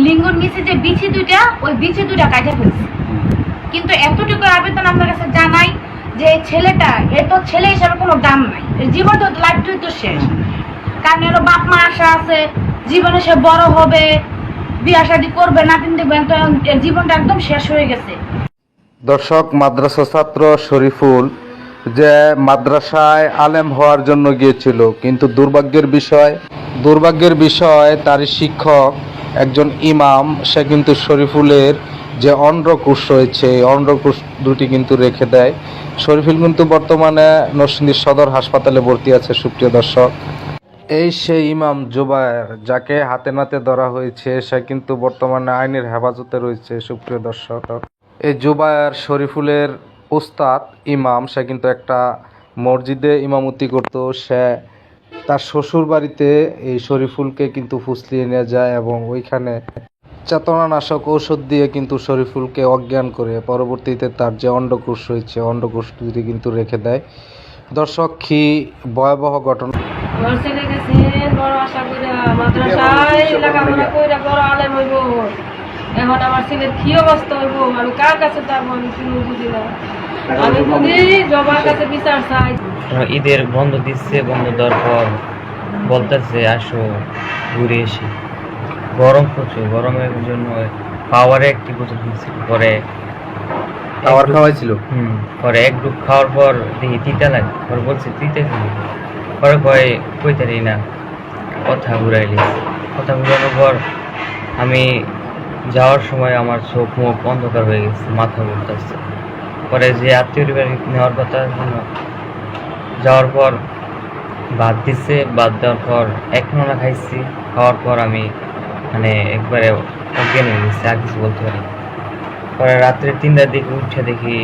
লিঙ্গর নিচে যে বিচি দুইটা, ওই বিচি দুইটা কাটে ফেলছে। কিন্তু এতটুকু আবেদন আপনার কাছে জানাই যে ছেলেটা, এর তো ছেলে হিসাবে কোনো দাম নাই, জীবন তো লাইফটাই তো শেষ। কারণ এর বাপ মা আশা আছে জীবনে সে বড় হবে, বিয়ে শাদী করবে, নাতিন দেখবেন, তো এর জীবনটা একদম শেষ হয়ে গেছে। দর্শক, মাদ্রাসা ছাত্র শরীফুল যে মাদ্রাসায় আলেম হওয়ার জন্য গিয়েছিল, কিন্তু দুর্ভাগ্যের বিষয় তার শিক্ষক একজন ইমাম, সে কিন্তু শরীফুলের যে অন্ডকোষ রয়েছে এই অন্ডকোষ দুটি কিন্তু রেখে দেয়। শরীফুল কিন্তু বর্তমানে নরসিংদী সদর হাসপাতালে ভর্তি আছে। সুপ্রিয় দর্শক, এই সেই ইমাম জুবায়ের যাকে হাতে নাতে ধরা হয়েছে, সে কিন্তু বর্তমানে আইনের হেফাজতে রয়েছে। সুপ্রিয় দর্শক, এই জুবায়ের শরীফুলের উস্তাদ ইমাম, সে কিন্তু একটা মসজিদে ইমামতি করতো। সে তার শ্বশুর বাড়িতে এই শরীফুলকে কিন্তু ফুসলিয়ে নিয়ে যায় এবং ওইখানে চেতনানাশক ঔষধ দিয়ে কিন্তু শরীফুলকে অজ্ঞান করে পরবর্তীতে তার যে অন্ডকোষ রয়েছে অন্ডকোষ দুটি কিন্তু রেখে দেয়। দর্শক, কি ভয়াবহ ঘটনা! আমার ছেলে গেছে বড় আশা করে মাদ্রাসায় লেখাপড়া করে বড় আলেম হইব। এখন আমার ছেলের কি অবস্থা হইব, আমি কার কাছে যাবো, আমি শুনে বুঝি না। আমি বুঝি জবার কাছে বিচার চাই। ঈদের বন্ধ দিচ্ছে, বন্ধ দেওয়ার পর বলতেছে আসো ঘুরে এসে। গরম প্রচুর, গরমের জন্য পাওয়ারে একটি বোতল দিচ্ছিল, পরে খাবার খাওয়াইছিল। পরে এক ডুব খাওয়ার পর দেখি তিতা লাগে, পরে বলছে তিতা দিবি, পরে কয় কইতারি না, কথা ঘুরাইলি। কথা ঘুরানোর পর আমি যাওয়ার সময় আমার চোখ মুখ অন্ধকার হয়ে গেছে, মাথা ঘুরতেছে। পরে যে আত্মীয় বাড়ি নেওয়ার কথা যাওয়ার পর ভাত দিচ্ছে, ভাত দেওয়ার পর এক নোনা খাইছি। খাওয়ার পর আমি মানে একবারে অজ্ঞান হয়ে গেছি, আর কিছু বলতে পারি। পরে রাত্রে 3টার দিকে উঠে দেখি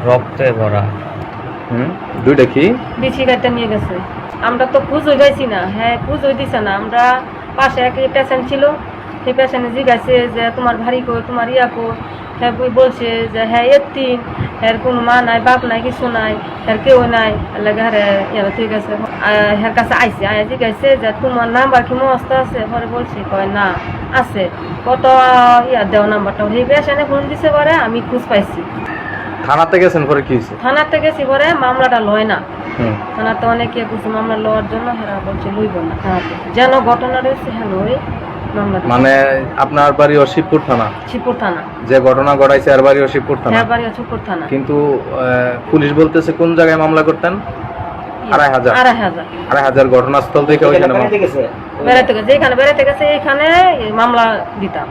রক্তে ভরা। দুইটা কি বিচি কাটতে নিয়ে গেছে। আমরা তো খুঁজই পাইছি না, হ্যাঁ খুঁজই দিছে না। আমরা পাশে এক পেশেন্ট ছিল, সেই পেশেন্টে জিজ্ঞাসে যে তোমার ভারী কই, তোমার ইয়া কই। হ্যাঁ বলছে যে হ্যাঁ এতিম, এর কোনো মা নাই, বাপ নাই, কিছু নাই, এর কেউ নাই। লাগে হ্যাঁ ঠিক আছে, হ্যাঁ কাছে আইসে আয় জিজ্ঞাসে যে তোমার নাম্বার কি মস্ত আছে? পরে বলছি কয় না আছে, কত ইয়া দেওয়া নাম্বারটা। সেই পেশেন্টে ফোন দিছে, পরে আমি খোঁজ পাইছি। থানাতে গেছেন, পরে কি হয়েছে? থানাতে গেছি, পরে মামলাটা লয় না। থানাতে অনেকে বলছে মামলা লওয়ার জন্য, হেরা বলছে লইব না। থানাতে যেন ঘটনা রয়েছে হ্যাঁ ওই মামলা। মানে আপনার বাড়ি শিবপুর থানা? শিবপুর থানা। যে ঘটনা ঘটাইছে আর বাড়ি শিবপুর থানা? হ্যাঁ বাড়ি শিবপুর থানা। কিন্তু পুলিশ বলতেছে কোন জায়গায় মামলা করতেন? 2,500 ঘটনাস্থল থেকে ওইখানে বেড়াতে গেছে, যেখানে বেড়াতে গেছে এইখানে মামলা দিতাম।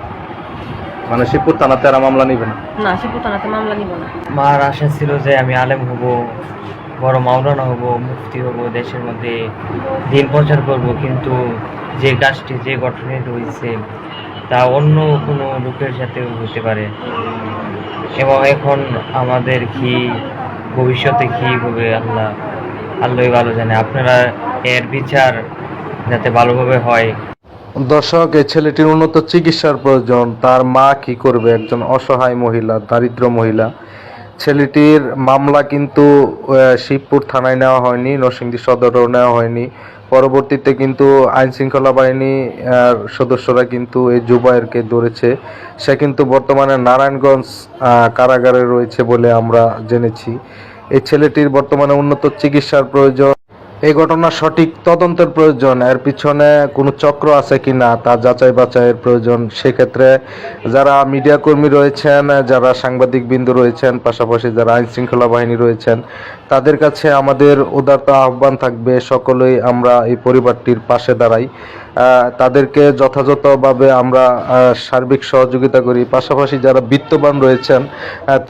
মানে শিবপুর থানাতে আর মামলা নিবে না? না, শিবপুর থানাতে মামলা নিব না। মার আশা ছিল যে আমি আলেম হব, বড় মাওলানা হব, মুফতি হব, দেশের মধ্যে দিন প্রচার করব। কিন্তু যে কাজটি, যে ঘটনাটি হয়েছে তা অন্য কোনো লোকের সাথেও হতে পারে। এবং এখন আমাদের কি ভবিষ্যতে কি হবে আল্লাহই ভালো জানে। আপনারা এর বিচার যাতে ভালোভাবে হয়। দর্শক, এই ছেলেটির উন্নত চিকিৎসার প্রয়োজন। তার মা কি করবে? একজন অসহায় মহিলা, দারিদ্র মহিলা। ছেলেটির মামলা কিন্তু শিবপুর থানায় নেওয়া হয়নি, নরসিংদী সদরেও নেওয়া হয়নি। পরবর্তীতে কিন্তু আইন শৃঙ্খলা বাহিনী সদস্যরা কিন্তু এই জুবায়েরকে ধরেছে। সে কিন্তু বর্তমানে নারায়ণগঞ্জ কারাগারে রয়েছে বলে আমরা জেনেছি। এই ছেলেটির বর্তমানে উন্নত চিকিৎসার প্রয়োজন। এই ঘটনার সঠিক তদন্তের প্রয়োজন। এর পিছনে কোনো চক্র আছে কিনা তা যাচাই বাছাইয়ের প্রয়োজন। সেক্ষেত্রে যারা মিডিয়া কর্মী রয়েছেন, যারা সাংবাদিক বিন্দু রয়েছেন, পাশাপাশি যারা আইন শৃঙ্খলা বাহিনী রয়েছেন, তাদের কাছে আমাদের উদারতা আহ্বান থাকবে, সকলেই আমরা এই পরিবারটির পাশে দাঁড়াই, তাদেরকে যথাযথভাবে আমরা সার্বিক সহযোগিতা করি। পাশাপাশি যারা বিত্তবান রয়েছেন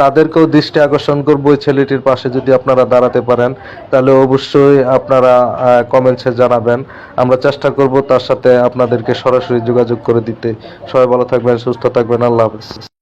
তাদেরকেও দৃষ্টি আকর্ষণ করবো, এই ছেলেটির পাশে যদি আপনারা দাঁড়াতে পারেন তাহলে অবশ্যই আপনারা কমেন্টসে জানাবেন। আমরা চেষ্টা করব তার সাথে আপনাদেরকে সরাসরি যোগাযোগ করে দিতে। সবাই ভালো থাকবেন, সুস্থ থাকবেন। আল্লাহ হাফেজ।